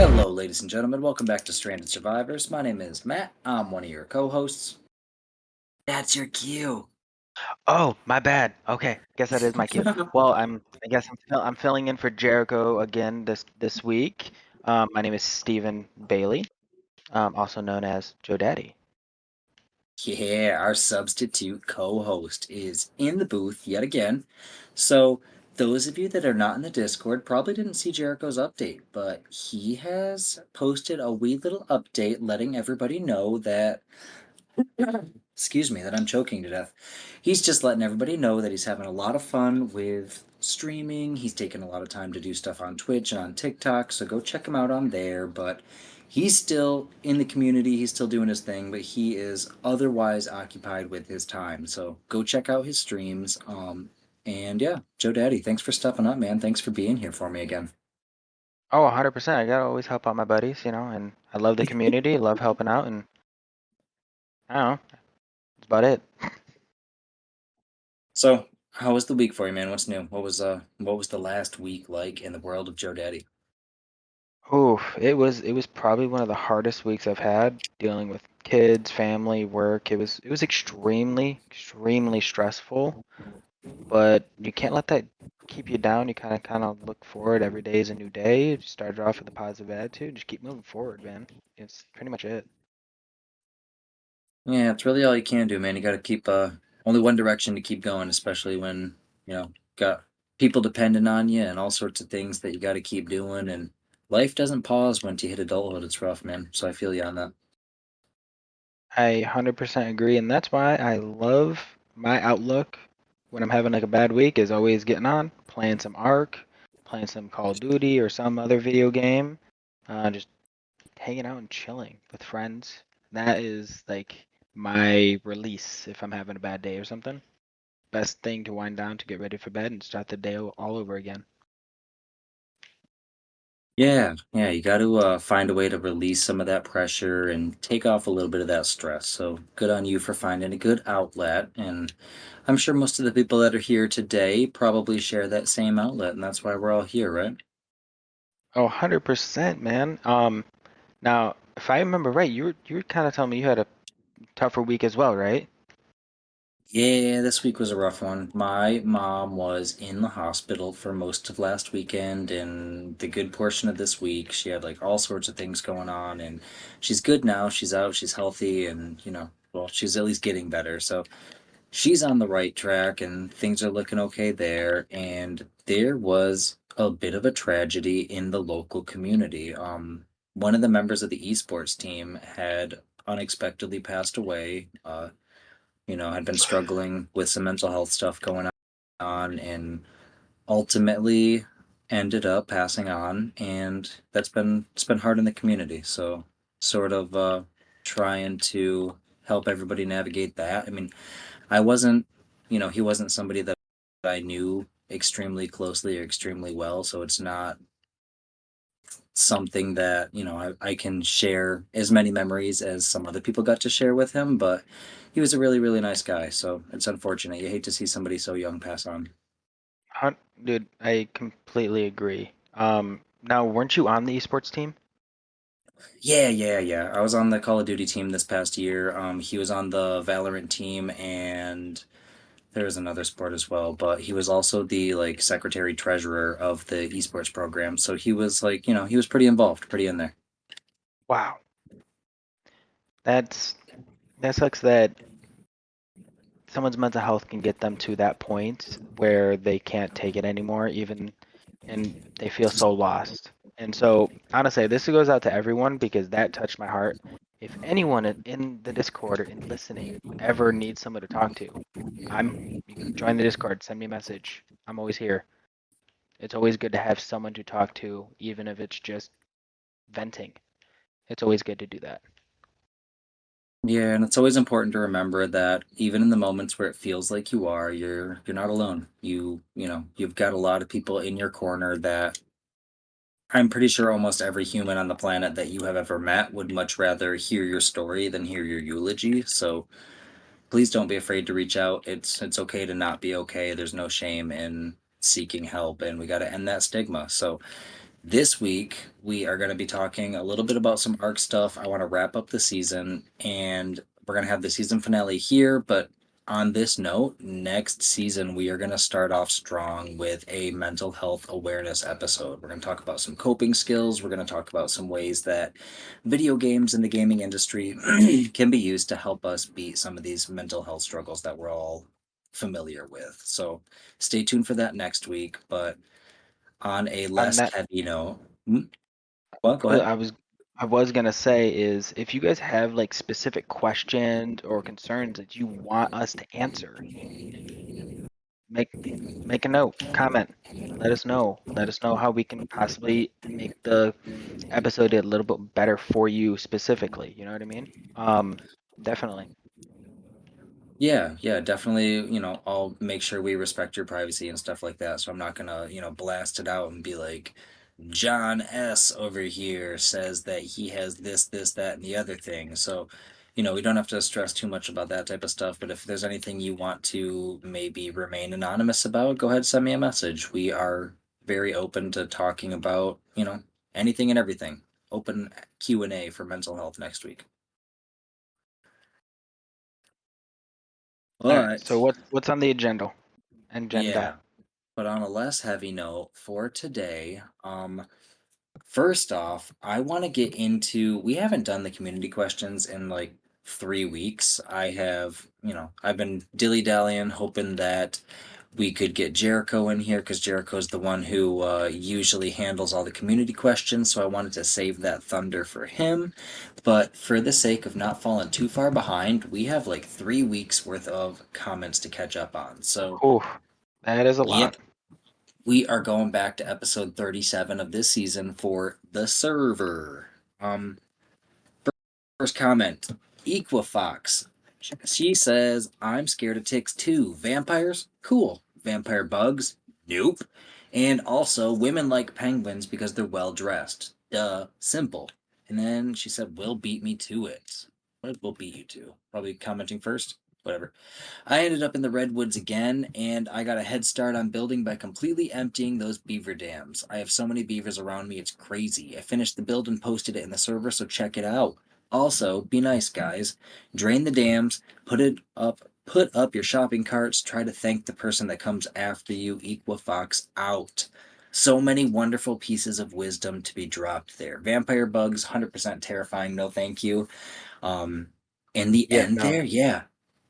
Hello, ladies and gentlemen. Welcome back to Stranded Survivors. My name is Matt. I'm one of your co-hosts. That's your cue. Oh, my bad. Okay, guess that is my cue. Well, I guess I'm filling in for Jericho again this week. My name is Stephen Bailey, also known as Jodaddy. Yeah, our substitute co-host is in the booth yet again. So, those of you that are not in the Discord probably didn't see Jericho's update, but he has posted a wee little update letting everybody know that excuse me, that I'm choking to death. He's just letting everybody know that he's having a lot of fun with streaming. He's taking a lot of time to do stuff on Twitch and on TikTok, so go check him out on there. But he's still in the community, he's still doing his thing, but he is otherwise occupied with his time. So go check out his streams. And yeah, Joe Daddy, thanks for stepping up, man. Thanks for being here for me again. Oh, 100%. I gotta always help out my buddies, and I love the community, love helping out, and I don't know, that's about it. So, how was the week for you, man? What's new? What was the last week like in the world of Joe Daddy? Oof, it was probably one of the hardest weeks I've had dealing with kids, family, work. It was extremely stressful. But you can't let that keep you down. You kind of look forward. Every day is a new day. You start off with a positive attitude. Just keep moving forward, man. It's pretty much it. Yeah, it's really all you can do, man. You got to keep only one direction to keep going, especially when got people depending on you and all sorts of things that you got to keep doing. And life doesn't pause once you hit adulthood. It's rough, man. So I feel you on that. I 100% agree, and that's why I love my outlook when I'm having like a bad week is always getting on, playing some Ark, playing some Call of Duty or some other video game, just hanging out and chilling with friends. That is like my release if I'm having a bad day or something. Best thing to wind down to get ready for bed and start the day all over again. Yeah, yeah, you got to find a way to release some of that pressure and take off a little bit of that stress. So good on you for finding a good outlet. And I'm sure most of the people that are here today probably share that same outlet, and that's why we're all here, right? Oh, 100%, man. Now, if I remember right, you were kind of telling me you had a tougher week as well, right? Yeah, this week was a rough one. My mom was in the hospital for most of last weekend and the good portion of this week. She had like all sorts of things going on, and she's good now. She's out, she's healthy, and well, she's at least getting better. So she's on the right track and things are looking okay there. And there was a bit of a tragedy in the local community. One of the members of the esports team had unexpectedly passed away. Had been struggling with some mental health stuff going on and ultimately ended up passing on, and it's been hard in the community. So sort of trying to help everybody navigate that. I mean, I wasn't, he wasn't somebody that I knew extremely closely or extremely well, so it's not something that I can share as many memories as some other people got to share with him, but he was a really really nice guy, so it's unfortunate. You hate to see somebody so young pass on. Dude, I completely agree. Now, weren't you on the esports team? Yeah, I was on the Call of Duty team this past year. He was on the Valorant team, and there was another sport as well, but he was also the like secretary treasurer of the esports program, so he was like, he was pretty involved, pretty in there. Wow, that's that sucks that someone's mental health can get them to that point where they can't take it anymore, even and they feel so lost. And so, honestly, this goes out to everyone because that touched my heart. If anyone in the Discord or in listening ever needs someone to talk to, you can join the Discord, send me a message. I'm always here. It's always good to have someone to talk to, even if it's just venting. It's always good to do that. Yeah, and it's always important to remember that even in the moments where it feels like you are, you're not alone. You've got a lot of people in your corner that I'm pretty sure almost every human on the planet that you have ever met would much rather hear your story than hear your eulogy. So please don't be afraid to reach out. It's okay to not be okay. There's no shame in seeking help, and we got to end that stigma. So This week, we are going to be talking a little bit about some ARC stuff. I want to wrap up the season, and we're going to have the season finale here. But on this note, next season, we are going to start off strong with a mental health awareness episode. We're going to talk about some coping skills. We're going to talk about some ways that video games and the gaming industry can be used to help us beat some of these mental health struggles that we're all familiar with. So stay tuned for that next week. But on a On less that, heavy note, what? Go ahead. I was gonna say is if you guys have like specific questions or concerns that you want us to answer, make make a note, comment, let us know. Let us know how we can possibly make the episode a little bit better for you specifically. You know what I mean? Definitely. Yeah, yeah, definitely. I'll make sure we respect your privacy and stuff like that. So I'm not gonna, blast it out and be like, John S. over here says that he has this, that, and the other thing. So, we don't have to stress too much about that type of stuff. But if there's anything you want to maybe remain anonymous about, go ahead, send me a message. We are very open to talking about, anything and everything. Open Q&A for mental health next week. All right. So But what's on the agenda? Agenda. yeah, but on a less heavy note for today, first off, I want to get into we haven't done the community questions in like 3 weeks. I've been dilly-dallying, hoping that we could get Jericho in here because Jericho's the one who usually handles all the community questions. So I wanted to save that thunder for him. But for the sake of not falling too far behind, we have like 3 weeks worth of comments to catch up on. So, Whew, that is a yep, lot. we are going back to episode 37 of this season for the server. Um, First comment, Equifox. She says, I'm scared of ticks too. Vampires? Cool. Vampire bugs? Nope. And also, women like penguins because they're well dressed. Duh. Simple. And then she said, Will beat me to it. What did Will beat you to? Probably commenting first? Whatever. I ended up in the redwoods again, and I got a head start on building by completely emptying those beaver dams. I have so many beavers around me, it's crazy. I finished the build and posted it in the server, so check it out. Also, be nice, guys. Drain the dams, put up your shopping carts, try to thank the person that comes after you. Equifox out. So many wonderful pieces of wisdom to be dropped there. Vampire bugs, 100% terrifying, no thank you. Um, in the Yeah, end no. there, yeah,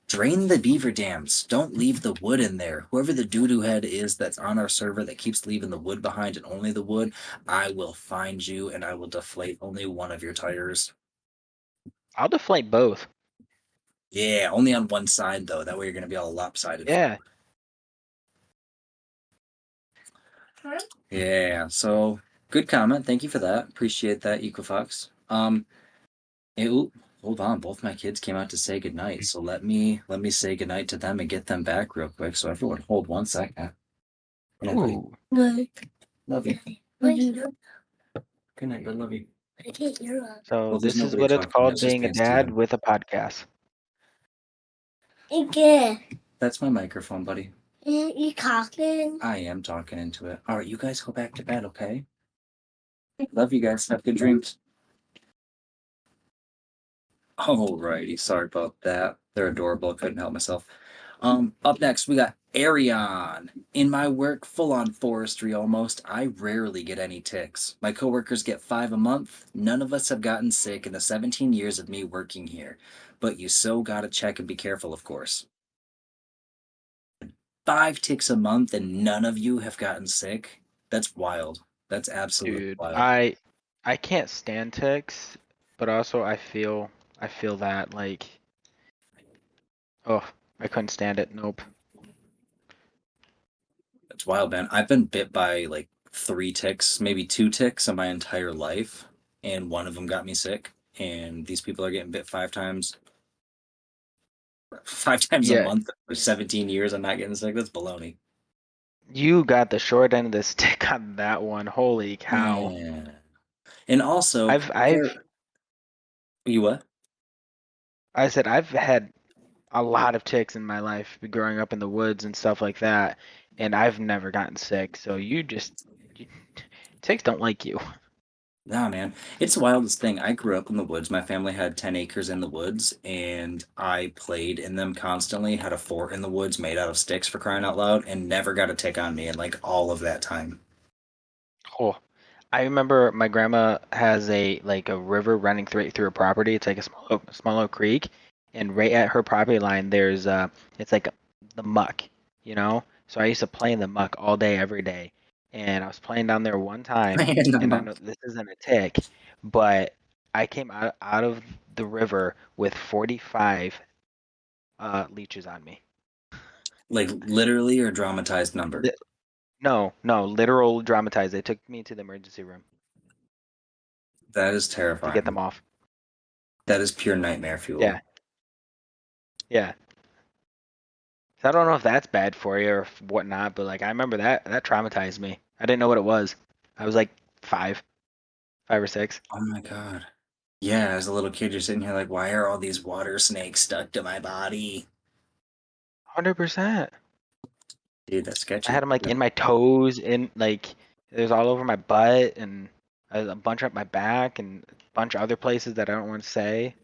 drain the beaver dams. Don't leave the wood in there. Whoever the doo-doo head is that's on our server that keeps leaving the wood behind and only the wood, I will find you and I will deflate only one of your tires. I'll deflate both. Yeah, only on one side though. That way you're gonna be all lopsided. Yeah. Yeah, so good comment. Thank you for that. Appreciate that, Equifox. Ooh, hold on. Both my kids came out to say goodnight. So let me say goodnight to them and get them back real quick. So everyone hold 1 second. Good night, buddy. Ooh. Love you. Good night, bud. Love you. So Well, there's this is nobody what it's talking. called That's just being a me and dad Steven. with a podcast. That's my microphone, buddy. You talking? I am talking into it. All right, you guys go back to bed, okay? Love you guys. Have good dreams. Alrighty, sorry about that. They're adorable. I couldn't help myself. Up next we got Arion. In my work, full on forestry almost, I rarely get any ticks. My coworkers get 5 a month. None of us have gotten sick in the 17 years of me working here. But you so gotta check and be careful, of course. 5 ticks a month and none of you have gotten sick? That's wild. That's absolutely Dude, wild. I can't stand ticks, but also I feel that like oh, I couldn't stand it. Nope. That's wild, man. I've been bit by like 3 ticks, maybe 2 ticks in my entire life, and one of them got me sick. And these people are getting bit 5 times, 5 times a Yeah, month for 17 years. I'm not getting sick. That's baloney. you got the short end of the stick on that one. Holy cow. Man. And also, I've there. You what? I said I've had a lot of ticks in my life growing up in the woods and stuff like that, and I've never gotten sick. So you just you, Ticks don't like you. Nah, man. It's the wildest thing. I grew up in the woods. My family had 10 acres in the woods, and I played in them constantly. Had a fort in the woods made out of sticks for crying out loud, and never got a tick on me in like all of that time. Oh, I remember my grandma has a river running through her property. It's like a small little creek, and right at her property line, there's it's like the muck, you know. So I used to play in the muck all day, every day, and I was playing down there one time, And I'm and I know this isn't a tick, but I came out of the river with 45 leeches on me. like literally or dramatized number. Li- No, no, literal dramatized. They took me to the emergency room That is to get terrifying. them off. That is pure nightmare fuel. Yeah, yeah. So I don't know if that's bad for you or whatnot, but like I remember that traumatized me. I didn't know what it was. I was like five, 5 or 6. Oh my God. Yeah, as a little kid, you're sitting here like, why are all these water snakes stuck to my body? 100%. Dude, that's I had sketchy. them like in my toes, in like it was all over my butt, and a bunch up my back, and a bunch of other places that I don't want to say.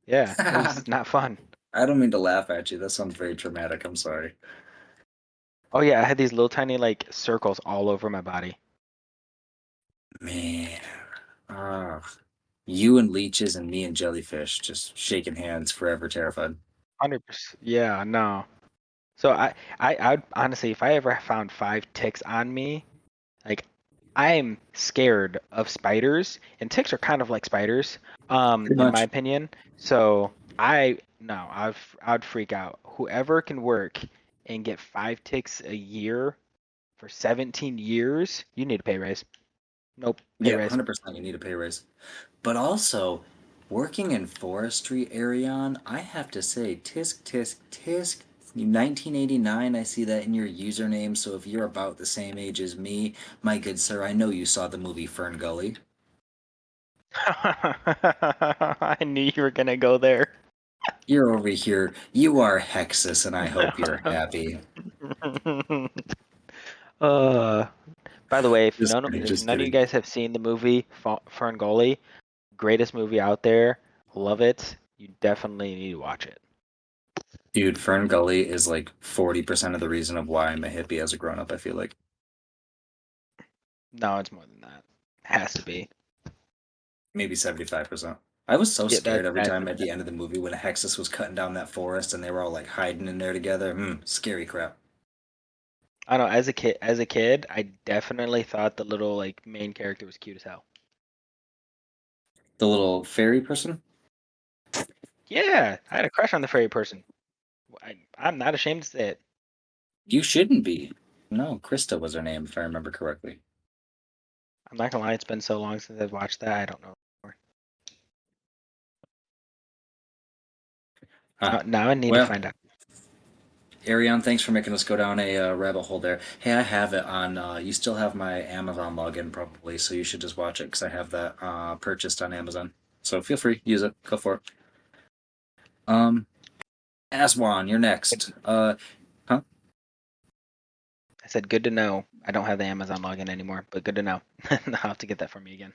Yeah, it was not fun. I don't mean to laugh at you. That sounds very traumatic. I'm sorry. Oh yeah, I had these little tiny like circles all over my body. Man. Ah, you and leeches and me and jellyfish just shaking hands forever terrified. 100%. Yeah, no. So I'd honestly, if I ever found 5 ticks on me, like I'm scared of spiders, and ticks are kind of like spiders, Pretty in my much. opinion. So I no, I'd freak out. Whoever can work and get 5 ticks a year for 17 years, you need a pay raise. Nope, pay Yeah, raise. 100% you need a pay raise. But also, working in forestry, Arion, I have to say, tisk, tisk, tisk. 1989, I see that in your username, so if you're about the same age as me, my good sir, I know you saw the movie Fern Gully. I knew you were gonna go there. You're over here. You are Hexus, and I hope you're happy. uh, by the way, Just kidding, if just none of you kidding. guys have seen the movie Ferngully, greatest movie out there, love it. You definitely need to watch it. Dude, Fern Gully is like 40% of the reason of why I'm a hippie as a grown up, I feel like. No, it's more than that. Has to be. Maybe 75%. I was so Yeah, scared every that time at the end of the movie when Hexus was cutting down that forest and they were all like hiding in there together. Scary crap. I don't know. As a kid, I definitely thought the little like main character was cute as hell. The little fairy person? Yeah, I had a crush on the fairy person. I'm not ashamed to say it. You shouldn't be. No, Krista was her name, if I remember correctly. I'm not gonna lie, it's been so long since I've watched that. I don't know anymore. Ah, Now I need to well, find out. Ariane, thanks for making us go down a rabbit hole there. Hey, I have it on. You still have my Amazon login probably, so you should just watch it because I have that purchased on Amazon. So feel free, use it. Go for it. Um, Aswan, you're next. Huh? I said good to know. I don't have the Amazon login anymore, but good to know. I'll have to get that from you again.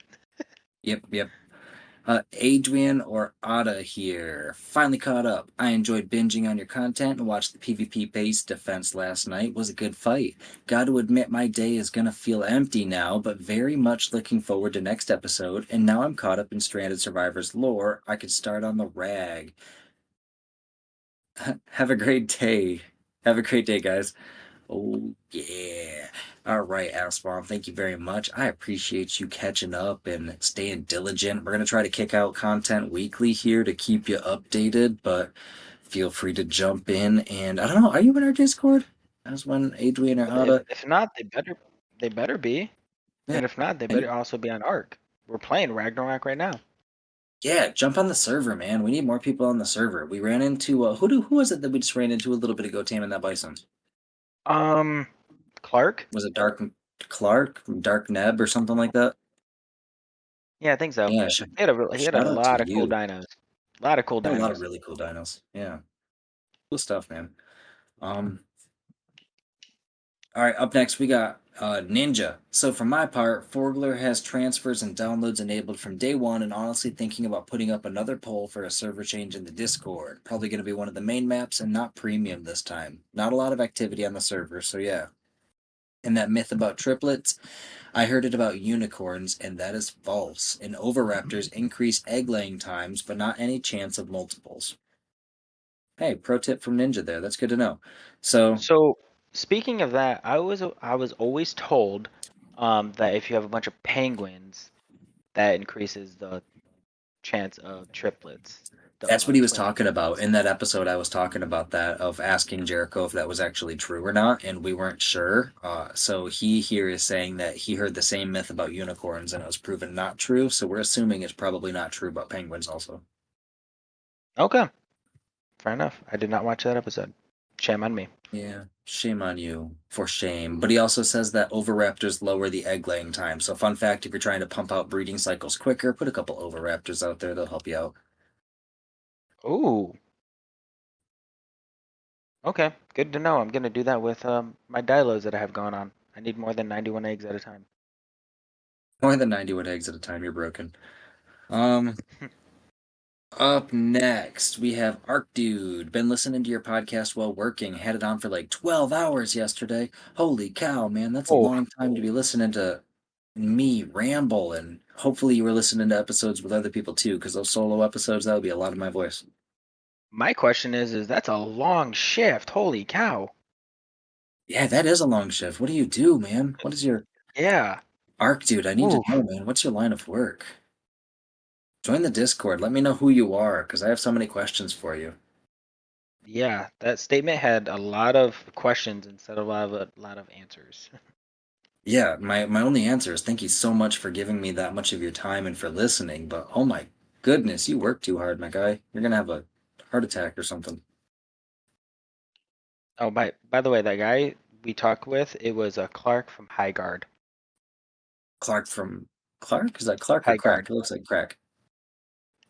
Yep, yep. Adrian or Ada here. Finally caught up. I enjoyed binging on your content and watched the PvP base defense last night. Was a good fight. Got to admit my day is gonna feel empty now, but very much looking forward to next episode. And now I'm caught up in Stranded Survivors lore. I could start on the rag. Have a great day. Have a great day, guys. Oh, yeah. All right, Aswan, thank you very much. I appreciate you catching up and staying diligent. We're going to try to kick out content weekly here to keep you updated, but feel free to jump in. And I don't know, are you in our Discord? As when Adrian or Ada? If not, they better be. Yeah. And if not, they And better also be on Arc. We're playing Ragnarok right now. yeah, jump on the server, man. We need more people on the server. We ran into who was it that we just ran into a little bit ago taming that bison? Um, Clark? Was it Dark Clark, Dark Neb, or something like that? Yeah, I think so. Yeah, He had a shout out to lot of cool you. dinos. A lot of cool Got a lot of dinos. really cool dinos. Yeah, cool stuff, man. Um, all right, up next we got Ninja. So for my part, Forgler has transfers and downloads enabled from day one, and honestly thinking about putting up another poll for a server change in the Discord. Probably going to be one of the main maps and not premium this time. Not a lot of activity on the server, so yeah. And that myth about triplets, I heard it about unicorns, and that is false. And oviraptors increase egg laying times, but not any chance of multiples. Hey, pro tip from Ninja there. That's good to know. So So speaking of that, I was always told that if you have a bunch of penguins, that increases the chance of triplets, that's what he was twin talking about. triplets. In that episode, I was talking about that, of asking Jericho if that was actually true or not, and we weren't sure. So he here is saying that he heard the same myth about unicorns and it was proven not true. So we're assuming it's probably not true about penguins also. Okay, fair enough. I did not watch that episode. Shame on me. Yeah, shame on you, for shame. But he also says that oviraptors lower the egg laying time. So, fun fact, if you're trying to pump out breeding cycles quicker, put a couple oviraptors out there, they'll help you out. Ooh, okay, good to know. I'm gonna do that with my dilos that I have going on. I need more than 91 eggs at a time. More than 91 eggs at a time, you're broken. Um, Up next, we have Arc Dude. Been listening to your podcast while working. Had it on for like 12 hours yesterday. Holy cow, man, that's a Oh, long time to be listening to me ramble. And hopefully, you were listening to episodes with other people too, because those solo episodes, that would be a lot of my voice. my question is that's a long shift. Holy cow. Yeah, that is a long shift. What do you do, man? What is your Yeah. Arc Dude? I need to know, Oof. man. What's your line of work? Join the Discord. Let me know who you are, because I have so many questions for you. Yeah, that statement had a lot of questions instead of a lot of answers. Yeah, my only answer is thank you so much for giving me that much of your time and for listening. But oh my goodness, you work too hard, my guy. You're gonna have a heart attack or something. Oh, by the way, that guy we talked with, it was a Clark from Highguard. Clark from Clark? Is that Clark or Highguard. Crack? It looks like Crack.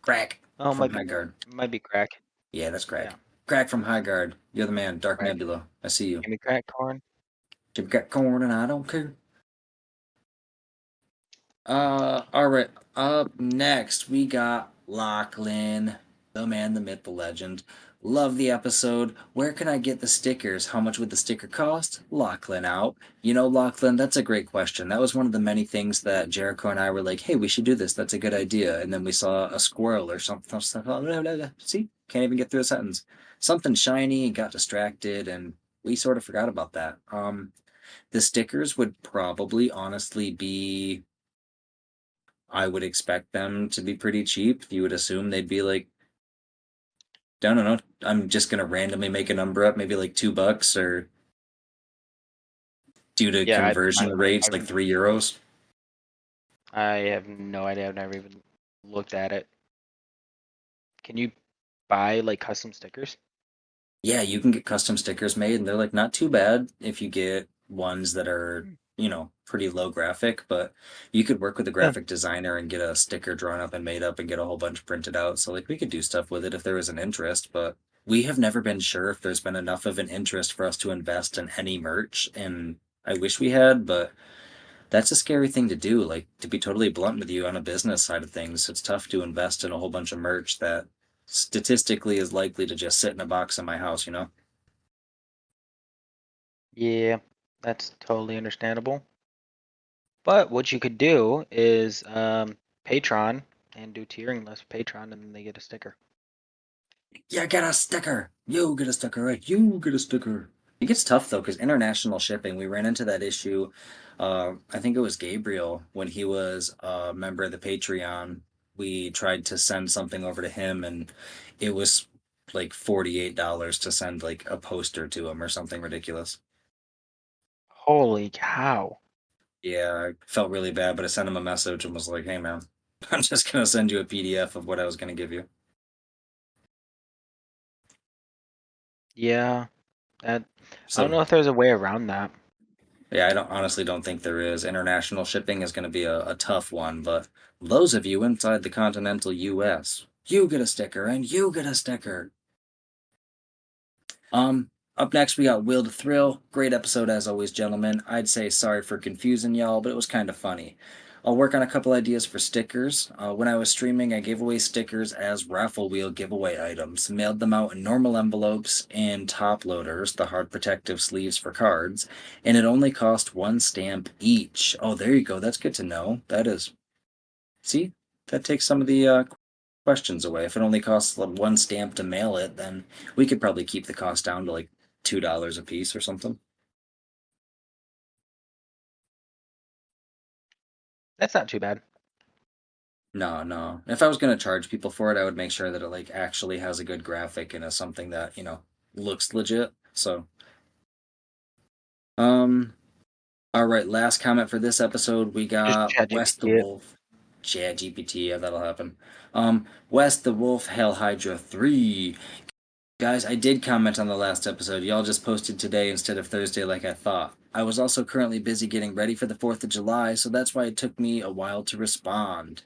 Crack Oh, from High Guard. might be crack. Yeah, that's Yeah, Crack. Crack from High Guard. You're the man, Dark crack. Nebula. I see you. Give me crack corn. You've got corn and I don't care. All right. Up next, we got Lachlan, the man, the myth, the legend. Love the episode. Where can I get the stickers? How much would the sticker cost? Lachlan out. You know, Lachlan, that's a great question. That was one of the many things that Jericho and I were like, hey, we should do this. That's a good idea. And then we saw a squirrel or something. See, can't even get through a sentence. Something shiny and got distracted, and we sort of forgot about that. The stickers would probably honestly be, I would expect them to be pretty cheap. You would assume they'd be like, I don't know. I'm just gonna randomly make a number up, maybe like $2, or due to Yeah, conversion rates, like €3. I have no idea. I've never even looked at it. Can you buy like custom stickers? Yeah, you can get custom stickers made, and they're like not too bad if you get ones that are, Hmm. pretty low graphic, but you could work with a Yeah. graphic designer and get a sticker drawn up and made up and get a whole bunch printed out. So like we could do stuff with it if there was an interest, but we have never been sure if there's been enough of an interest for us to invest in any merch, and I wish we had, but that's a scary thing to do. Like, to be totally blunt with you, on a business side of things, it's tough to invest in a whole bunch of merch that statistically is likely to just sit in a box in my house, you know? Yeah, that's totally understandable. But what you could do is Patreon and do tiering list Patreon, and then they get a sticker. Yeah, get a sticker. You get a sticker, right? You get a sticker. It gets tough though, because international shipping, we ran into that issue. I think it was Gabriel when he was a member of the Patreon. We tried to send something over to him, and it was like $48 to send like a poster to him or something ridiculous. Holy cow! Yeah, I felt really bad, but I sent him a message and was like, "Hey, man, I'm just gonna send you a PDF of what I was gonna give you." Yeah, that I don't So know if there's a way around that. yeah, I don't honestly don't think there is. International shipping is going to be a tough one, but those of you inside the continental U.S., you get a sticker and you get a sticker. Up next, we got Will to Thrill. Great episode as always, gentlemen. I'd say sorry for confusing y'all, but it was kind of funny. I'll work on a couple ideas for stickers. When I was streaming, I gave away stickers as raffle wheel giveaway items, mailed them out in normal envelopes and top loaders, the hard protective sleeves for cards, and it only cost one stamp each. Oh, there you go. That's good to know. That is. See, that takes some of the questions away. If it only costs like one stamp to mail it, then we could probably keep the cost down to like $2 a piece or something. That's not too bad. No, no. If I was gonna charge people for it, I would make sure that it like actually has a good graphic and is something that looks legit. So, um, all right. Last comment for this episode, we Just got chat West the GPT it. Wolf, Chat GPT. Yeah, that'll happen. West the Wolf, Hell Hydra 3. Guys, I did comment on the last episode. Y'all just posted today instead of Thursday like I thought. I was also currently busy getting ready for the 4th of July, so that's why it took me a while to respond.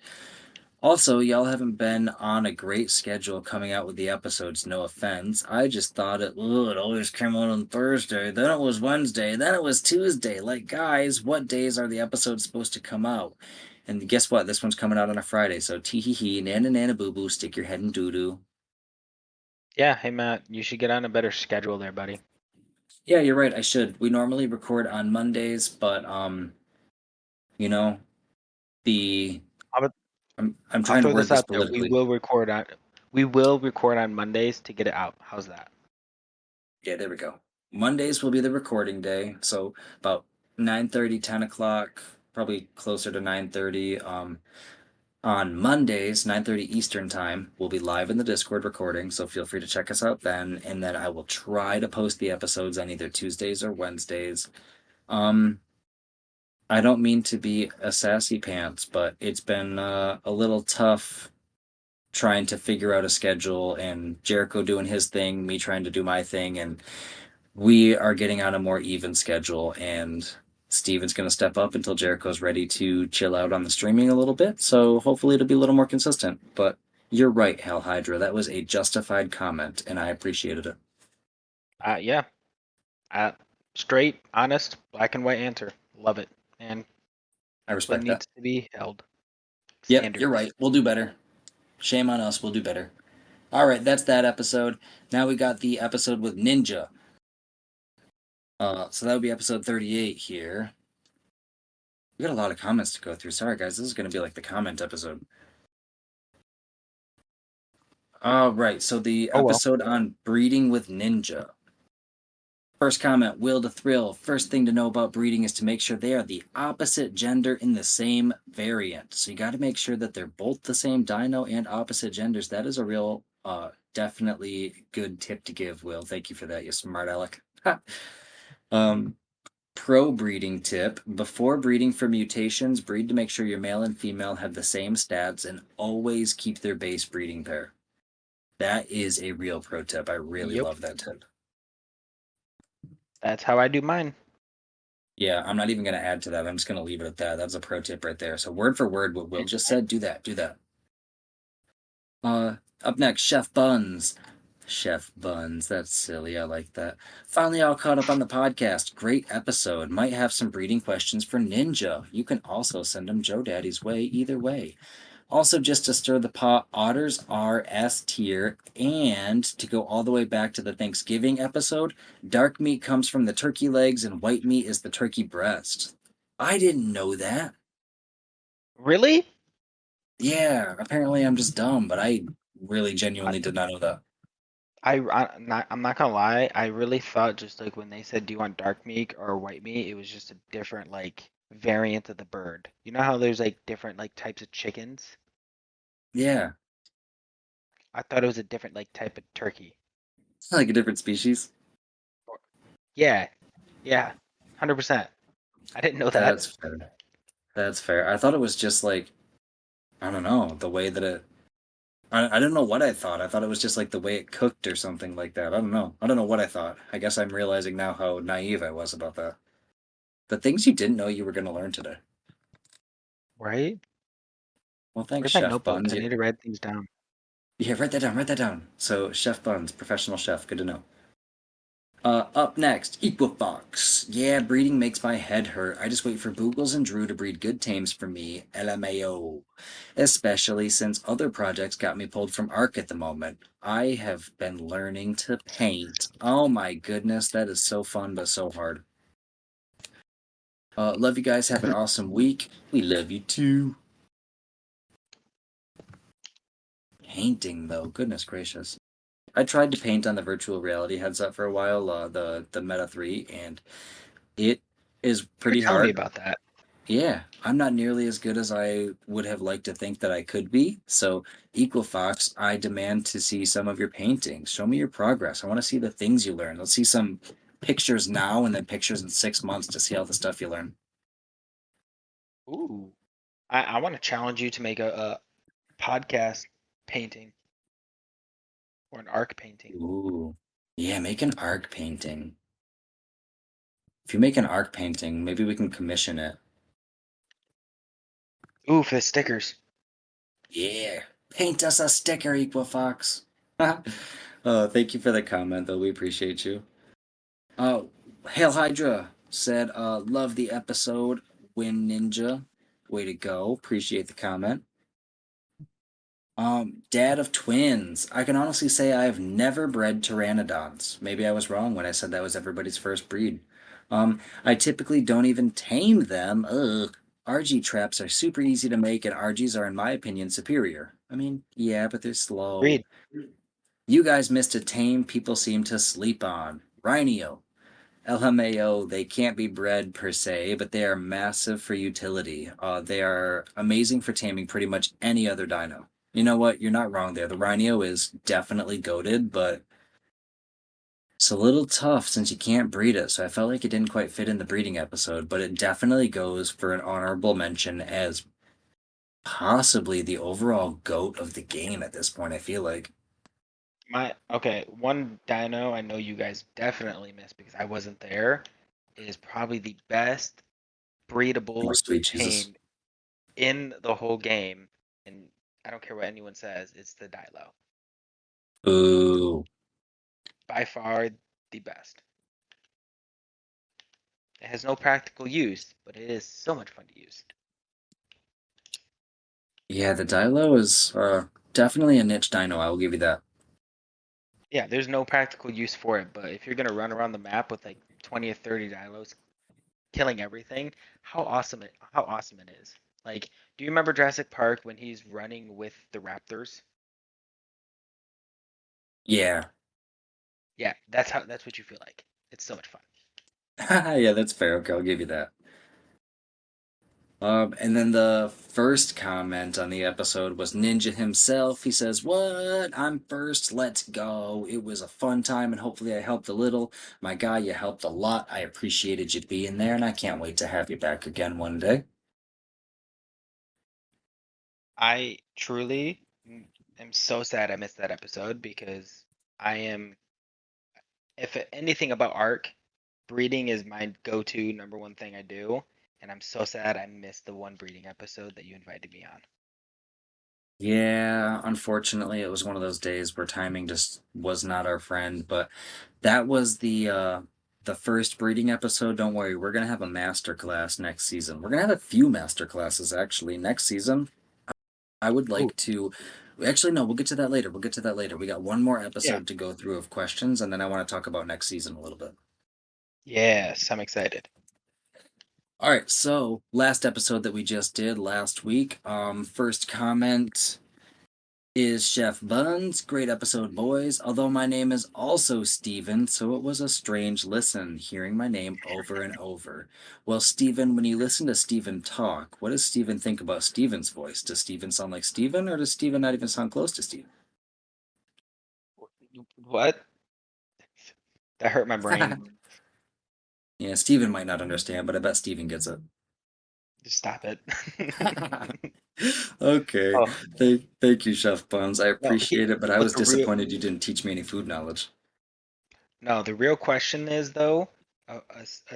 Also, y'all haven't been on a great schedule coming out with the episodes, no offense. I just thought it always came out on Thursday, then it was Wednesday, then it was Tuesday. Like, guys, what days are the episodes supposed to come out? And guess what? This one's coming out on a Friday, so tee hee hee, nana nana boo boo, stick your head in doo doo. Yeah, hey Matt, you should get on a better schedule there, buddy. Yeah, you're right. I should. We normally record on Mondays, but you know, the I'll, I'm I'll trying to throw word this this out there. We politically. will record on Mondays to get it out. How's that? Yeah, there we go. Mondays will be the recording day, so about 9:30, 10 o'clock, probably closer to 9:30. On Mondays, 9:30 Eastern time, we'll be live in the Discord recording, so feel free to check us out then. And then I will try to post the episodes on either Tuesdays or Wednesdays. Um, I don't mean to be a sassy pants, but it's been a little tough trying to figure out a schedule and Jericho doing his thing, me trying to do my thing, and we are getting on a more even schedule. And Steven's going to step up until Jericho's ready to chill out on the streaming a little bit. So hopefully it'll be a little more consistent. But you're right, Hal Hydra. That was a justified comment, and I appreciated it. Yeah. Uh, Straight, honest, black and white answer. Love it. And I that's what respect that. needs to be held. Yep, you're Standards. right. We'll do better. Shame on us. We'll do better. All right, that's that episode. Now we got the episode with Ninja. So that would be episode 38 here. We got a lot of comments to go through. Sorry, guys. This is going to be like the comment episode. All right. So the Oh well. episode on breeding with Ninja. First comment, Will to Thrill. First thing to know about breeding is to make sure they are the opposite gender in the same variant. So you got to make sure that they're both the same dino and opposite genders. That is a real, definitely good tip to give, Will. Thank you for that, you smart aleck. um, Pro breeding tip: before breeding for mutations, breed to make sure your male and female have the same stats and always keep their base breeding pair. That is a real pro tip. I really Yep. love that tip. That's how I do mine. Yeah, I'm not even going to add to that. I'm just going to leave it at that. That's a pro tip right there. So word for word, what Will just said, do that, do that. Up next, Chef Buns. Chef Buns, that's silly. I like that. Finally, all caught up on the podcast. Great episode. Might have some breeding questions for Ninja. You can also send them Jodaddy's way either way. Also, just to stir the pot, otters are S tier, and to go all the way back to the Thanksgiving episode, dark meat comes from the turkey legs and white meat is the turkey breast. I didn't know that. Really? Yeah, apparently I'm just dumb, but I really I, genuinely did not know that. I'm not gonna lie. I really thought just like when they said, "Do you want dark meat or white meat?" It was just a different like variant of the bird. You know how there's like different like types of chickens? Yeah, I thought it was a different like type of turkey. it's like a different species. Or- Yeah, yeah, 100%. I didn't know that. That's fair. That's fair. I thought it was just like, I don't know, the way that it. I don't know what I thought. I thought it was just like the way it cooked or something like that. I don't know. I don't know what I thought. I guess I'm realizing now how naive I was about that. The things you didn't know you were going to learn today. Right? Well, thanks, Where's my Chef notebook? Buns. I need to write things down. Yeah, write that down. Write that down. So, Chef Buns, professional chef. Good to know. Up next, Equifox. Yeah, breeding makes my head hurt. I just wait for Boogles and Drew to breed good tames for me, LMAO. Especially since other projects got me pulled from ARC at the moment. I have been learning to paint. Oh my goodness, that is so fun but so hard. Love you guys. Have an awesome week. We love you too. Painting though, goodness gracious. I tried to paint on the virtual reality headset for a while, the Meta 3, and it is You were pretty telling me hard. about that. Yeah, I'm not nearly as good as I would have liked to think that I could be. So, Equifox, I demand to see some of your paintings. Show me your progress. I want to see the things you learn. Let's see some pictures now and then pictures in 6 months to see all the stuff you learn. Ooh. I want to challenge you to make a podcast painting or an arc painting. Ooh. Yeah, make an arc painting. If you make an arc painting, maybe we can commission it. Ooh, for the stickers. Yeah. Paint us a sticker, Equifox. Thank you for the comment, though. We appreciate you. Hail Hydra said, love the episode. Win Ninja. Way to go. Appreciate the comment. Dad of twins. I can honestly say I have never bred pteranodons. Maybe I was wrong when I said that was everybody's first breed. I typically don't even tame them. Ugh. RG traps are super easy to make, and RGs are, in my opinion, superior. I mean, yeah, but they're slow. Agreed. You guys missed a tame people seem to sleep on. Rhinio. LMAO, they can't be bred per se, but they are massive for utility. They are amazing for taming pretty much any other dino. You know what? You're not wrong there. The Rhino is definitely goated, but it's a little tough since you can't breed it. So I felt like it didn't quite fit in the breeding episode, but it definitely goes for an honorable mention as possibly the overall goat of the game at this point, I feel like. One dino I know you guys definitely missed because I wasn't there is probably the best Oh, breedable sweet Jesus. tame in the whole game, and I don't care what anyone says, it's the Dilo. Ooh. By far the best. It has no practical use, but it is so much fun to use. Yeah, the Dilo is definitely a niche dino, I will give you that. Yeah, there's no practical use for it, but if you're gonna run around the map with like 20 or 30 Dilos killing everything, how awesome it is. Like, do you remember Jurassic Park when he's running with the raptors? Yeah. Yeah, that's what you feel like. It's so much fun. Yeah, that's fair. Okay, I'll give you that. And then the first comment on the episode was Ninja himself. He says, "What? I'm first. Let's go. It was a fun time, and hopefully I helped a little. My guy, you helped a lot. I appreciated you being there, and I can't wait to have you back again one day." I truly am so sad I missed that episode because I am, if anything about Ark, breeding is my go-to number one thing I do, and I'm so sad I missed the one breeding episode that you invited me on. Yeah, unfortunately, it was one of those days where timing just was not our friend, but that was the first breeding episode. Don't worry, we're gonna have a master class next season. We're gonna have a few master classes actually next season. I would Ooh, like to actually no, we'll get to that later. We'll get to that later. We got one more yeah. episode to go through of questions, and then I want to talk about next season a little bit. Yes, I'm excited. All right, so last episode that we just did last week. First comment is Chef Buns. Great episode, boys. Although my name is also Steven, so it was a strange listen hearing my name over and over. Well, Steven, when you listen to Steven talk, what does Steven think about Steven's voice? Does Steven sound like Steven, or does Steven not even sound close to Steven? What? That hurt my brain. Yeah, Steven might not understand, but I bet Steven gets it. Just stop it. Okay. Oh, Thank you, Chef Buns. I no, appreciate it, but I but was disappointed you didn't teach me any food knowledge. the real question is though,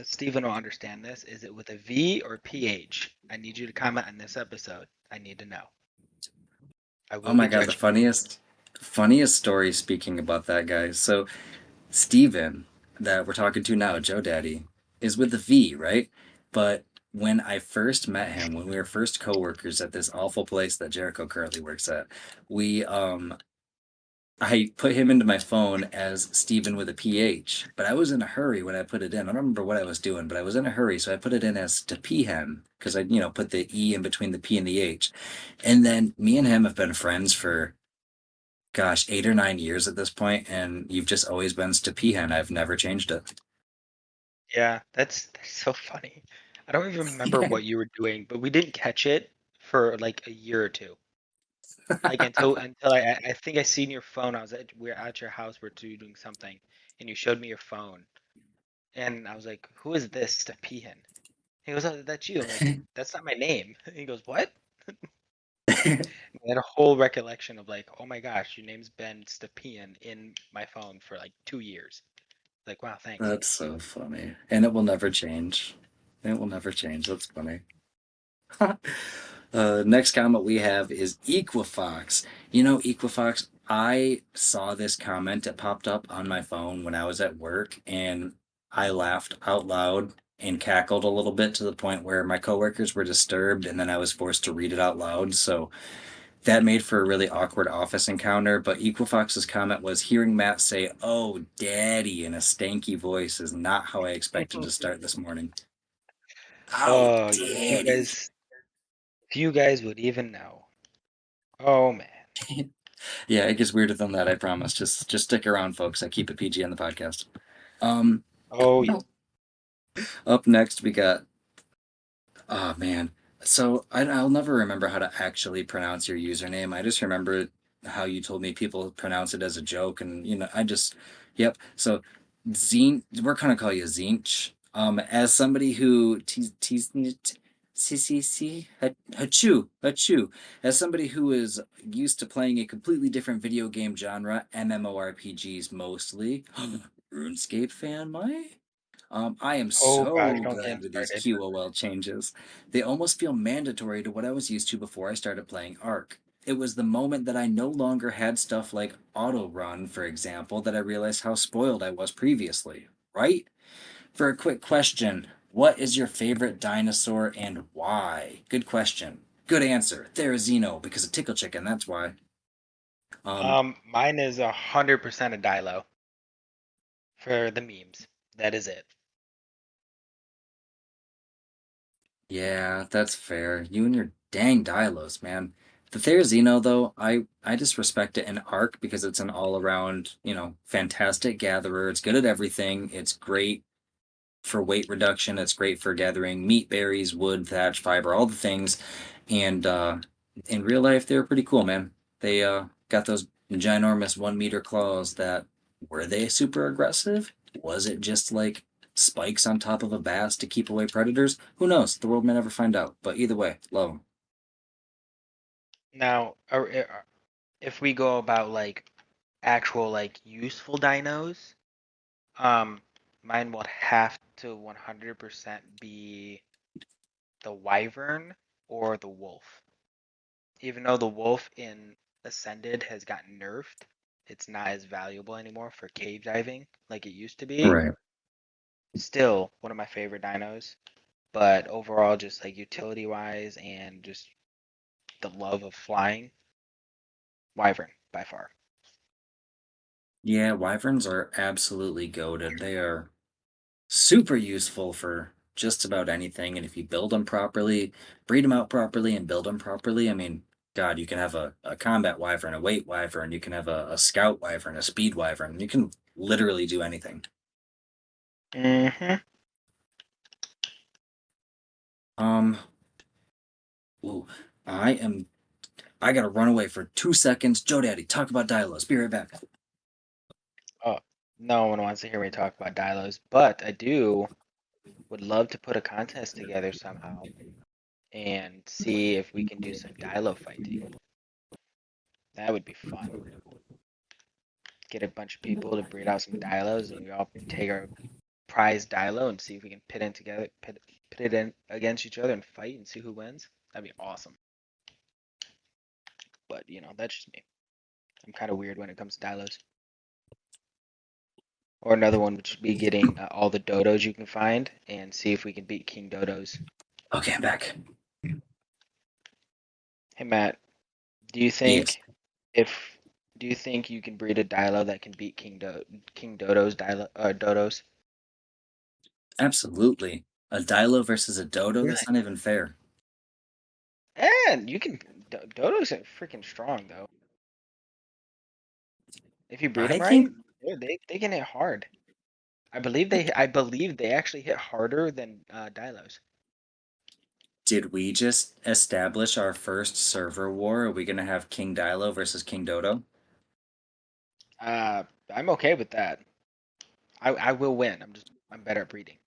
Stephen will understand this. Is it with a V or PH? I need you to comment on this episode. I need to know. I Oh will my be God, the judging you. funniest story speaking about that guy. So Steven, that we're talking to now, Jodaddy, is with the V, right? But when I first met him, when we were first coworkers at this awful place that Jericho currently works at, we I put him into my phone as Steven with a PH, but I was in a hurry when I put it in. I don't remember what I was doing, but I was in a hurry, so I put it in as Stepihen because I put the E in between the P and the H. And then me and him have been friends for, gosh, 8 or 9 years at this point, and you've just always been Stepihen. I've never changed it. Yeah, that's so funny. I don't even remember what you were doing, but we didn't catch it for like a year or two. Like until I think I seen your phone. We were at your house. We're doing something, and you showed me your phone, and I was like, "Who is this Stepihan?" He goes, "Oh, that's you." I'm like, "That's not my name." He goes, "What?" I had a whole recollection of like, "Oh my gosh, your name's been Stepihan in my phone for like 2 years." Like, wow, thanks. That's so funny. And it will never change. It will never change. That's funny. Next comment we have is Equifox. Equifox, I saw this comment. It popped up on my phone when I was at work, and I laughed out loud and cackled a little bit to the point where my coworkers were disturbed, and then I was forced to read it out loud. So that made for a really awkward office encounter. But Equifox's comment was hearing Matt say, "Oh, daddy," in a stanky voice is not how I expected to start this morning. Oh, Oh, daddy. if you guys would even know. Oh man. Yeah, it gets weirder than that, I promise. Just stick around, folks. I keep it PG on the podcast. Um, Oh yeah. Up next we got, oh man. So I'll never remember how to actually pronounce your username. I just remember how you told me people pronounce it as a joke, and yep. So Zine, we're gonna call you Zinch. As somebody who hachu, as somebody who is used to playing a completely different video game genre, MMORPGs mostly. RuneScape fan, my I am Oh gosh, so don't get glad him with these started. QOL changes. They almost feel mandatory to what I was used to before I started playing Ark. It was the moment that I no longer had stuff like auto run, for example, that I realized how spoiled I was previously, right? For a quick question, what is your favorite dinosaur and why? Good question. Good answer. Therizino, because of Tickle Chicken, that's why. Um, Mine is 100% a Dilo for the memes. That is it. Yeah, that's fair. You and your dang Dylos, man. The Therizino, though, I just respect it in Arc because it's an all around, fantastic gatherer. It's good at everything. It's great for weight reduction. It's great for gathering meat berries, wood, thatch, fiber, all the things. And in real life, they were pretty cool, man. They got those ginormous 1 meter claws that were they super aggressive? Was it just like spikes on top of a bass to keep away predators? Who knows? The world may never find out. But either way, love them. Now, if we go about like actual like useful dinos, um, mine will have to 100% be the wyvern or the wolf. Even though the wolf in Ascended has gotten nerfed, it's not as valuable anymore for cave diving like it used to be. Right. Still one of my favorite dinos, but overall, just like utility wise and just the love of flying, wyvern by far. Yeah, wyverns are absolutely goaded. They are super useful for just about anything. And if you build them properly, breed them out properly, and build them properly, I mean, God, you can have a combat wyvern, a weight wyvern, you can have a scout wyvern, a speed wyvern. You can literally do anything. Hmm. Um, ooh, I am. I gotta run away for 2 seconds. Joe Daddy, talk about Dylos. Be right back. Oh, no one wants to hear me talk about Dilos, but I would love to put a contest together somehow and see if we can do some Dilo fighting. That would be fun. Get a bunch of people to breed out some Dilos, and we all take our prize Dilo and see if we can pit it in against each other and fight and see who wins. That'd be awesome. But that's just me. I'm kind of weird when it comes to Dilos. Or another one would be getting all the dodos you can find and see if we can beat King Dodos. Okay, I'm back. Hey Matt, do you Yes, think if do you think you can breed a Dilo that can beat King Dodos Dodos? absolutely. A Dilo versus a Dodo, Really? that's not even fair. And you can Dodos are freaking strong though. If you breed I them think, right, they can hit hard. I believe they actually hit harder than Dilos. did we just establish our first server war? Are we going to have King Dilo versus King Dodo? Uh, I'm okay with that. I will win. I'm better at breeding,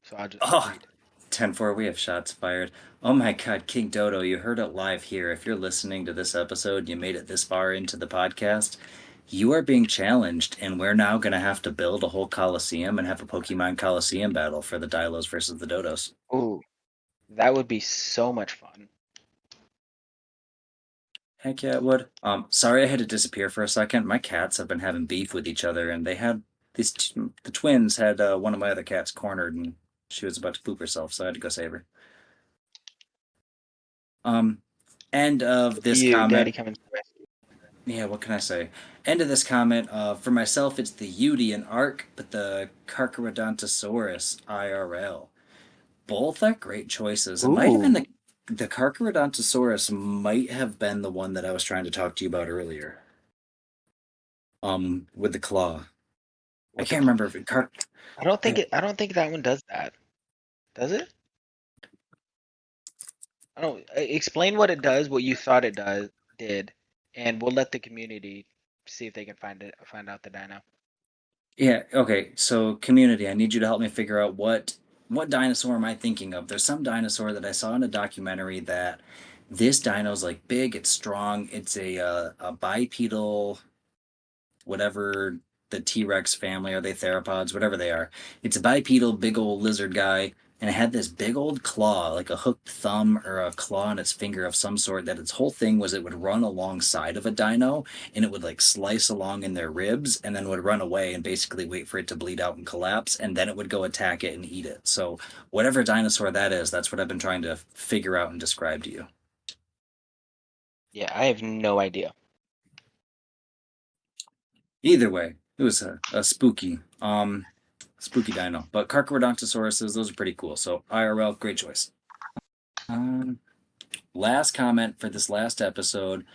so I'll Oh, breed. 10-4, we have shots fired. Oh my god, King Dodo, you heard it live here. If you're listening to this episode, you made it this far into the podcast, you are being challenged, and we're now going to have to build a whole Coliseum and have a Pokemon Coliseum battle for the Dilos versus the Dodos. Ooh, that would be so much fun. Heck yeah, it would. Sorry I had to disappear for a second. My cats have been having beef with each other, and they had the twins had one of my other cats cornered, and she was about to poop herself, so I had to go save her. Um, End of Good for this you, Daddy comment. coming to the rescue. Yeah, what can I say? End of this comment. For myself, it's the Udian Arc, but the Carcharodontosaurus IRL. Both are great choices. It might have been Ooh, the Carcharodontosaurus might have been the one that I was trying to talk to you about earlier. With the claw. I with the can't cl- remember if it car. I, I don't think that one does that. Does it? I don't. Explain what it does, what you thought it did, and we'll let the community see if they can find out the dino. yeah. Okay. So community, I need you to help me figure out what dinosaur am I thinking of? There's some dinosaur that I saw in a documentary that this dino's like big. It's strong. It's a bipedal whatever the T Rex family are, they theropods, whatever they are. It's a bipedal, big old lizard guy, and it had this big old claw, like a hooked thumb or a claw on its finger of some sort. That its whole thing was it would run alongside of a dino, and it would like slice along in their ribs, and then would run away and basically wait for it to bleed out and collapse, and then it would go attack it and eat it. So whatever dinosaur that is, that's what I've been trying to figure out and describe to you. Yeah, I have no idea. Either way, it was a spooky dino. But Carcharodontosauruses, those are pretty cool. So IRL, great choice. Um, Last comment for this last episode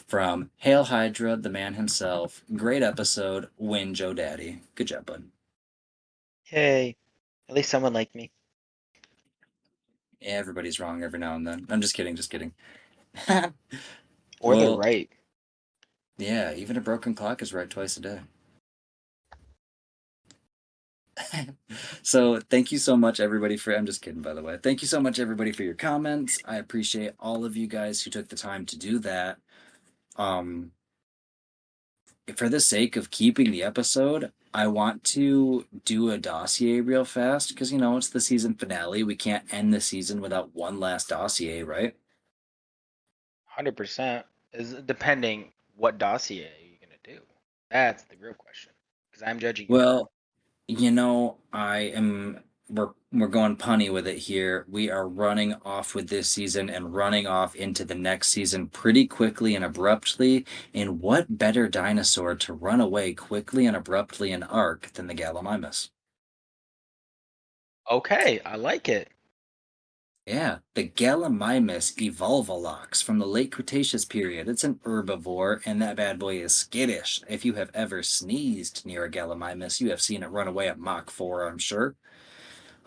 from Hail Hydra, the man himself. Great episode. Win Jodaddy. Good job, bud. Yay! At least someone liked me. Yeah, everybody's wrong every now and then. I'm just kidding, just kidding. Or they're Well, right. yeah, even a broken clock is right twice a day. So thank you so much everybody for I'm just kidding by the way. Thank you so much everybody for your comments. I appreciate all of you guys who took the time to do that. Um for the sake of keeping the episode, I want to do a dossier real fast because it's the season finale. We can't end the season without one last dossier, right? 100% is depending what dossier you're gonna do. That's the real question. Because I'm judging you now. Well, I am we're going punny with it here. We are running off with this season and running off into the next season pretty quickly and abruptly. And what better dinosaur to run away quickly and abruptly in Arc than the Gallimimus? Okay, I like it. Yeah, the Gallimimus evolvalox from the late Cretaceous period. It's an herbivore, and that bad boy is skittish. If you have ever sneezed near a Gallimimus, you have seen it run away at Mach 4, I'm sure.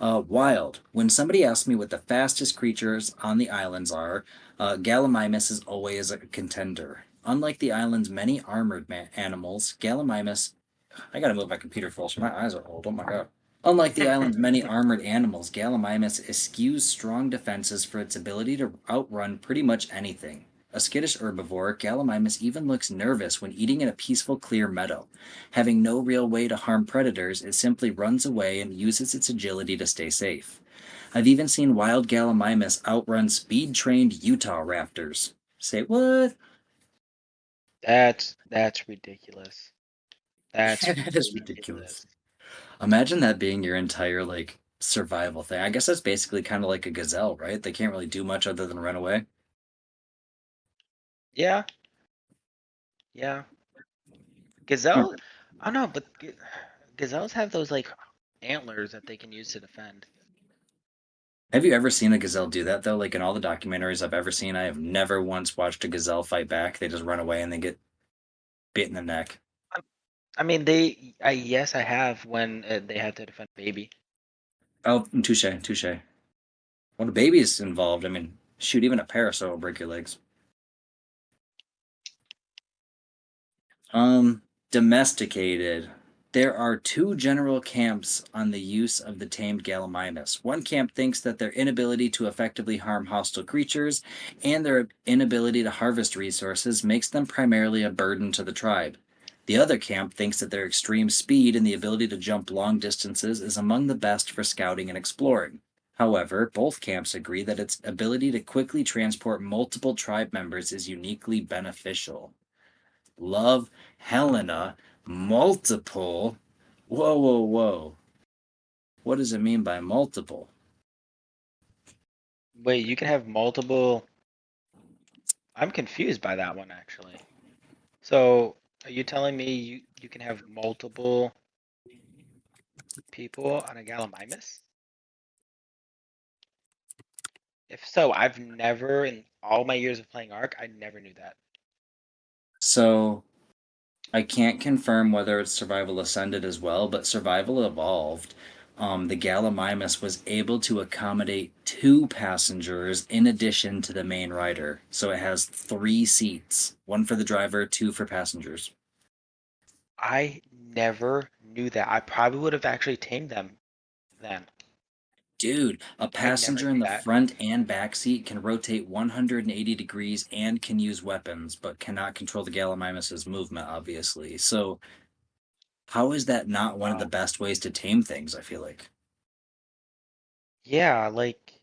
Wild. When somebody asks me what the fastest creatures on the islands are, Gallimimus is always a contender. Unlike the island's many armored animals, Gallimimus. I gotta move my computer closer. My eyes are old. Oh my god. Unlike the island's many armored animals, Gallimimus eschews strong defenses for its ability to outrun pretty much anything. A skittish herbivore, Gallimimus even looks nervous when eating in a peaceful, clear meadow. Having no real way to harm predators, it simply runs away and uses its agility to stay safe. I've even seen wild Gallimimus outrun speed trained Utah raptors. Say what? That's ridiculous. That's That is ridiculous. ridiculous. Imagine that being your entire like survival thing. I guess that's basically kind of like a gazelle, right? They can't really do much other than run away. Yeah, yeah. Hmm. Gazelle, I don't know, but gazelles have those like antlers that they can use to defend. Have you ever seen a gazelle do that though? Like in all the documentaries I've ever seen, I have never once watched a gazelle fight back. They just run away and they get bit in the neck. I mean, yes, I have when they had to defend baby. Oh, touche, touche. When a baby is involved, I mean, shoot, even a parasol will break your legs. Um, Domesticated. There are two general camps on the use of the tamed Gallimimus. One camp thinks that their inability to effectively harm hostile creatures and their inability to harvest resources makes them primarily a burden to the tribe. The other camp thinks that their extreme speed and the ability to jump long distances is among the best for scouting and exploring. However, both camps agree that its ability to quickly transport multiple tribe members is uniquely beneficial. Love Helena multiple. Whoa, whoa, whoa. What does it mean by multiple? Wait, you can have multiple. I'm confused by that one actually. So, are you telling me you can have multiple people on a Gallimimus? If so, I've never in all my years of playing Ark, I never knew that. So I can't confirm whether it's Survival Ascended as well, but Survival Evolved. The Gallimimus was able to accommodate two passengers in addition to the main rider. So it has three seats, one for the driver, two for passengers. I never knew that. I probably would have actually tamed them then. Dude, a I never passenger in knew the that. front and back seat can rotate 180 degrees and can use weapons, but cannot control the Gallimimus's movement, obviously. So, how is that not one of the Wow. best ways to tame things, I feel like? Yeah, like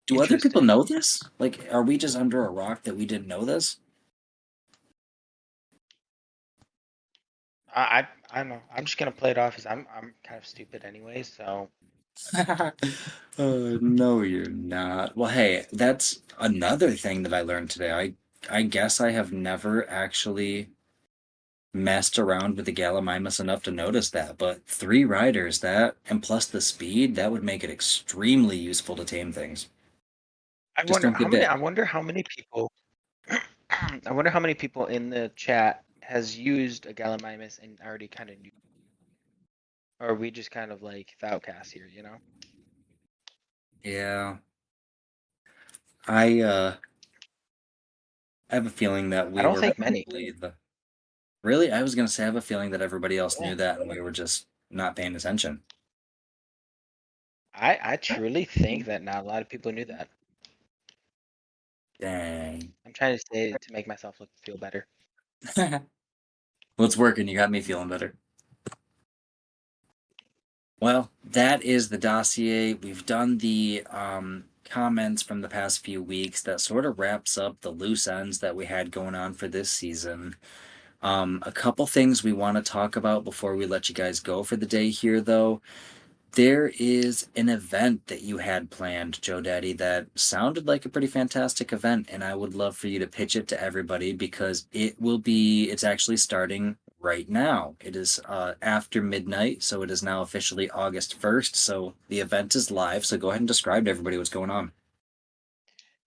Do other people interesting. know this? Like, are we just under a rock that we didn't know this? I don't know. I'm just gonna play it off as I'm kind of stupid anyway, so No, you're not. Well, hey, that's another thing that I learned today. I guess I have never actually messed around with the Gallimimus enough to notice that, but three riders, that, and plus the speed, that would make it extremely useful to tame things. Just don't get bit. I wonder how many people I wonder how many people in the chat has used a Gallimimus and already kind of knew, or are we just kind of like the outcasts here, you know? Yeah. I I have a feeling that I we don't were think many. probably the really, I was gonna say I have a feeling that everybody else Yeah. knew that and we were just not paying attention. I truly think that not a lot of people knew that. Dang. I'm trying to say it to make myself feel better. Well, it's working. You got me feeling better. Well, that is the dossier. We've done the comments from the past few weeks. That sort of wraps up the loose ends that we had going on for this season. A couple things we want to talk about before we let you guys go for the day here, though. There is an event that you had planned, Joe Daddy, that sounded like a pretty fantastic event, and I would love for you to pitch it to everybody because it's actually starting right now. It is after midnight, so it is now officially August 1st, so the event is live, so go ahead and describe to everybody what's going on.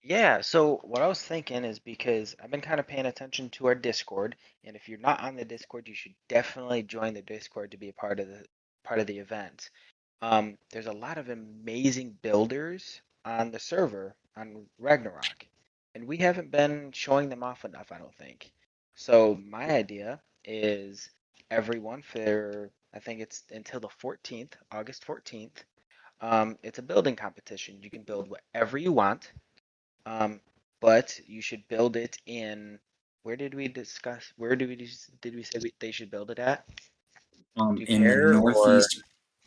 Yeah, so what I was thinking is because I've been kind of paying attention to our Discord, and if you're not on the Discord, you should definitely join the Discord to be a part of the event. There's a lot of amazing builders on the server on Ragnarok, and we haven't been showing them off enough, I don't think. So my idea is everyone for I think it's until the 14th, August 14th. It's a building competition. You can build whatever you want, um, but you should build it in. Where did we discuss? Where did we say they should build it at? Do you In the care or?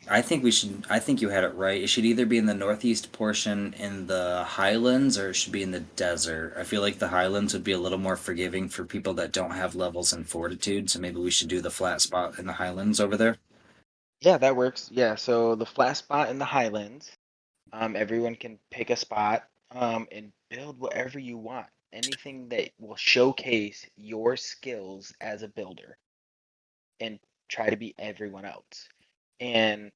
I think we should. I think you had it right. It should either be in the northeast portion in the highlands, or it should be in the desert. I feel like the highlands would be a little more forgiving for people that don't have levels in fortitude. So maybe we should do the flat spot in the highlands over there. Yeah, that works. Yeah, so the flat spot in the Highlands, everyone can pick a spot, and build whatever you want. Anything that will showcase your skills as a builder and try to beat everyone else. And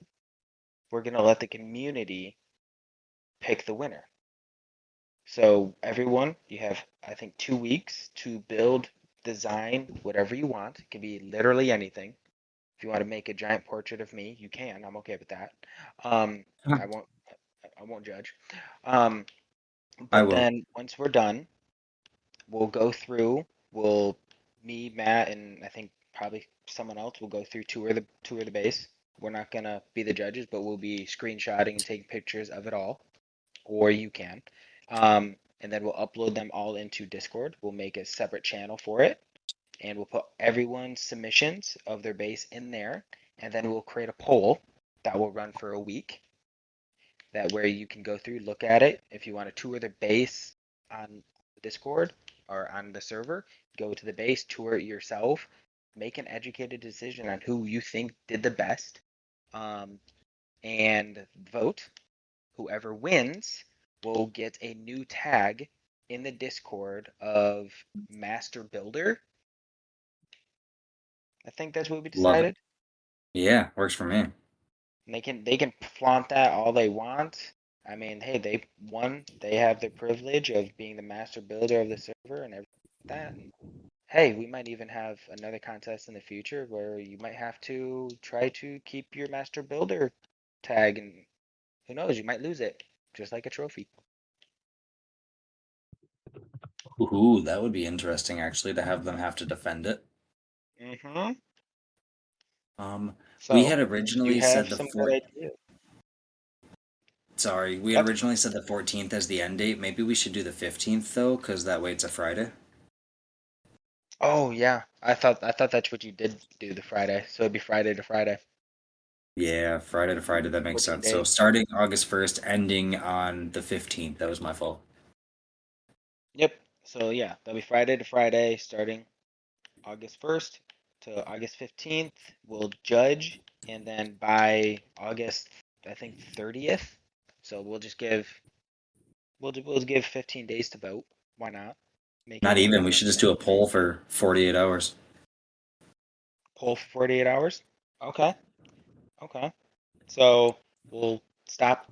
we're gonna let the community pick the winner. So everyone, you have, I think, 2 weeks to build, design whatever you want. It can be literally anything. If you want to make a giant portrait of me, you can. I'm okay with that. Um, Huh. I won't. I won't judge. Um, I but will. then once we're done, we'll go through. We'll me, Matt, and I think probably someone else will go through tour the base. We're not gonna be the judges, but we'll be screenshotting and taking pictures of it all, or you can. And then we'll upload them all into Discord. We'll make a separate channel for it, and we'll put everyone's submissions of their base in there, and then we'll create a poll that will run for a week. That where you can go through, look at it. If you want to tour the base on Discord or on the server, go to the base, tour it yourself, make an educated decision on who you think did the best, um, and vote. Whoever wins will get a new tag in the Discord of Master Builder. I think that's what we Love it. decided. Yeah, works for me. And they can flaunt that all they want. I mean, hey, they won. They have the privilege of being the master builder of the server and everything like that. And hey, we might even have another contest in the future where you might have to try to keep your master builder tag, and who knows, you might lose it, just like a trophy. Ooh, that would be interesting actually to have them have to defend it. Mm-hmm. Um, we So had you originally have said the some good fourth. ideas. Sorry, we had Yep. originally said the 14th as the end date. Maybe we should do the 15th though, because that way it's a Friday. Oh yeah, I thought that's what you did do, the Friday. So it'd be Friday to Friday, Yeah, Friday to Friday, that makes 14 sense. So days. starting August 1st, ending on the 15th. That was my fault. Yep. So yeah, that'll be Friday to Friday, starting August 1st to August 15th. We'll judge, and then by August, I think 30th. So we'll give 15 days to vote. Why not? Make Not it even. a We should just do a poll for 48 hours. poll for 48 hours. Okay. Okay. So we'll stop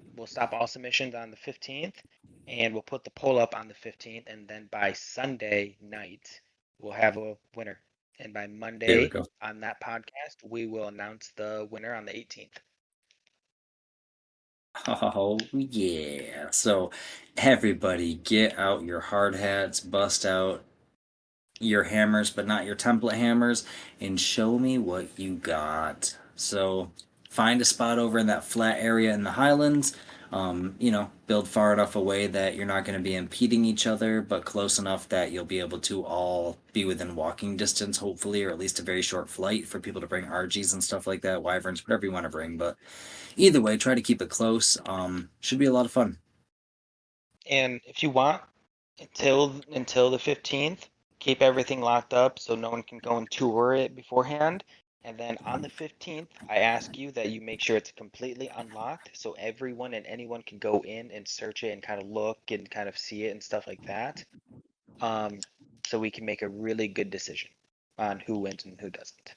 all submissions on the 15th, and we'll put the poll up on the 15th, and then by Sunday night we'll have a winner. And by There we Monday go. on that podcast, we will announce the winner on the 18th. Oh, yeah. So everybody get out your hard hats, bust out your hammers, but not your template hammers, and show me what you got. So find a spot over in that flat area in the highlands. Build far enough away that you're not going to be impeding each other, but close enough that you'll be able to all be within walking distance, hopefully, or at least a very short flight for people to bring RGs and stuff like that, wyverns, whatever you want to bring. But either way, try to keep it close. Should be a lot of fun. And if you want, until the 15th, keep everything locked up so no one can go and tour it beforehand. And then on the 15th, I ask you that you make sure it's completely unlocked so everyone and anyone can go in and search it and kind of look and kind of see it and stuff like that. Um, so we can make a really good decision on who wins and who doesn't.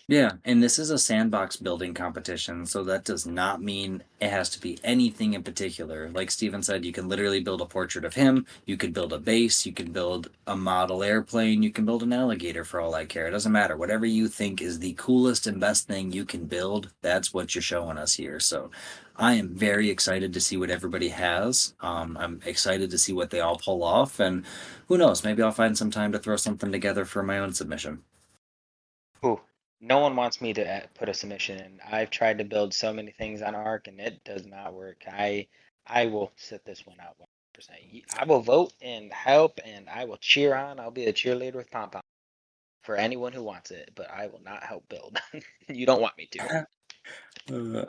Yeah, and this is a sandbox building competition, so that does not mean it has to be anything in particular. Like Steven said, you can literally build a portrait of him, you could build a base, you can build a model airplane, you can build an alligator for all I care. It doesn't matter. Whatever you think is the coolest and best thing you can build, that's what you're showing us here. So I am very excited to see what everybody has. I'm excited to see what they all pull off, and who knows, maybe I'll find some time to throw something together for my own submission. Who? No one wants me to put a submission in. I've tried to build so many things on Arc and it does not work. I will sit this one out 100%. I will vote and help and I will cheer on. I'll be the cheerleader with pom pom for anyone who wants it, but I will not help build. You don't want me to.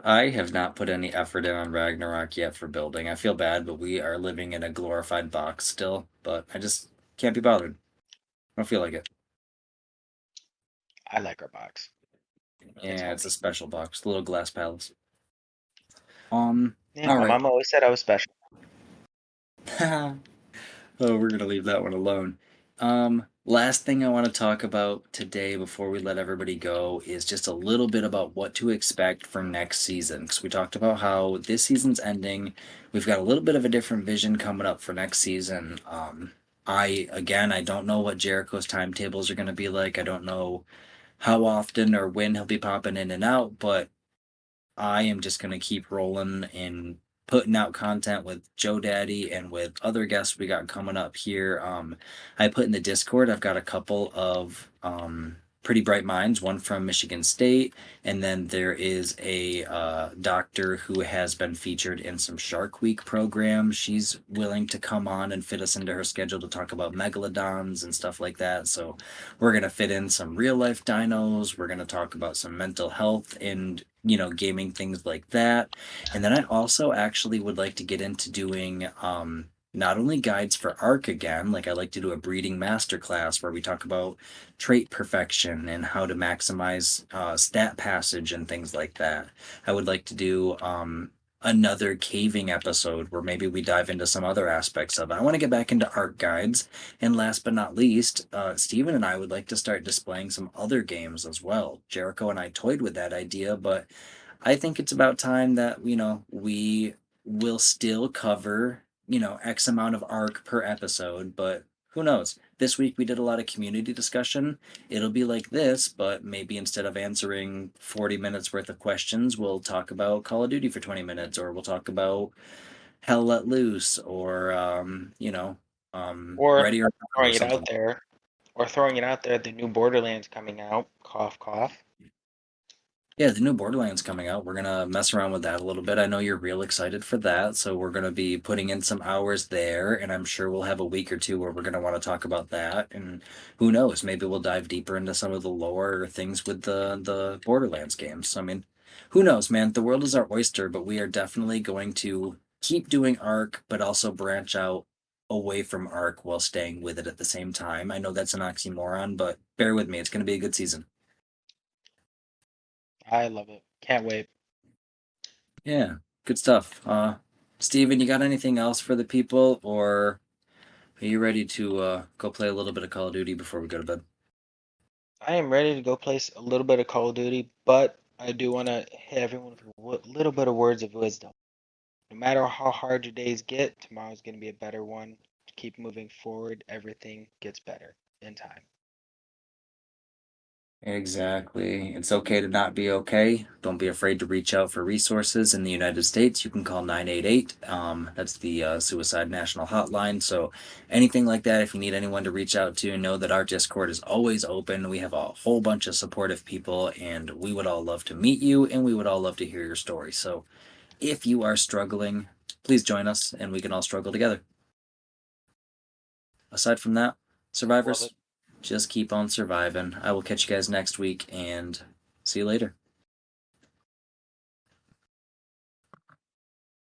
I have not put any effort in on Ragnarok yet for building. I feel bad, but we are living in a glorified box still. But I just can't be bothered. I don't feel like it. I like our box. It's Yeah, it's a homey. special box, the little glass palace. Yeah, All my right. mom always said I was special. Oh, we're gonna leave that one alone. Last thing I want to talk about today before we let everybody go is just a little bit about what to expect for next season. Because we talked about how this season's ending. We've got a little bit of a different vision coming up for next season. I don't know what Jericho's timetables are gonna be like. I don't know how often or when he'll be popping in and out, but I am just going to keep rolling and putting out content with Jodaddy and with other guests we got coming up here. I put in the Discord, I've got a couple of pretty bright minds, one from Michigan State, and then there is a doctor who has been featured in some Shark Week programs. She's willing to come on and fit us into her schedule to talk about megalodons and stuff like that. So we're going to fit in some real life dinos. We're going to talk about some mental health and, gaming things like that. And then I also actually would like to get into doing not only guides for ARC again, like I like to do a breeding masterclass where we talk about trait perfection and how to maximize stat passage and things like that. I would like to do another caving episode where maybe we dive into some other aspects of it. I want to get back into art guides. And last but not least, Steven and I would like to start displaying some other games as well. Jericho and I toyed with that idea, but I think it's about time that, we will still cover, X amount of arc per episode, but who knows? This week we did a lot of community discussion. It'll be like this, but maybe instead of answering 40 minutes worth of questions, we'll talk about Call of Duty for 20 minutes, or we'll talk about Hell Let Loose, or, Or Ready or Not, or throwing it something. out there, the new Borderlands coming out. Cough, cough. Yeah, the new Borderlands coming out. We're gonna mess around with that a little bit. I know you're real excited for that, so we're gonna be putting in some hours there, and I'm sure we'll have a week or two where we're gonna want to talk about that. And who knows, maybe we'll dive deeper into some of the lore or things with the Borderlands games. I mean, who knows, man? The world is our oyster, but we are definitely going to keep doing Arc, but also branch out away from Arc while staying with it at the same time. I know that's an oxymoron, but bear with me. It's gonna be a good season. I love it. Can't wait. Yeah, good stuff. Steven, you got anything else for the people, or are you ready to go play a little bit of Call of Duty before we go to bed? I am ready to go play a little bit of Call of Duty, but I do want to hit everyone with a little bit of words of wisdom. No matter how hard your days get, tomorrow's going to be a better one. Keep moving forward. Everything gets better in time. Exactly. It's okay to not be okay. Don't be afraid to reach out for resources. In the United States, you can call 988. That's the Suicide National Hotline. So, anything like that, if you need anyone to reach out to, know that our Discord is always open. We have a whole bunch of supportive people, and we would all love to meet you, and we would all love to hear your story. So, if you are struggling, please join us, and we can all struggle together. Aside from that, Love survivors, it. just keep on surviving. I will catch you guys next week, and see you later.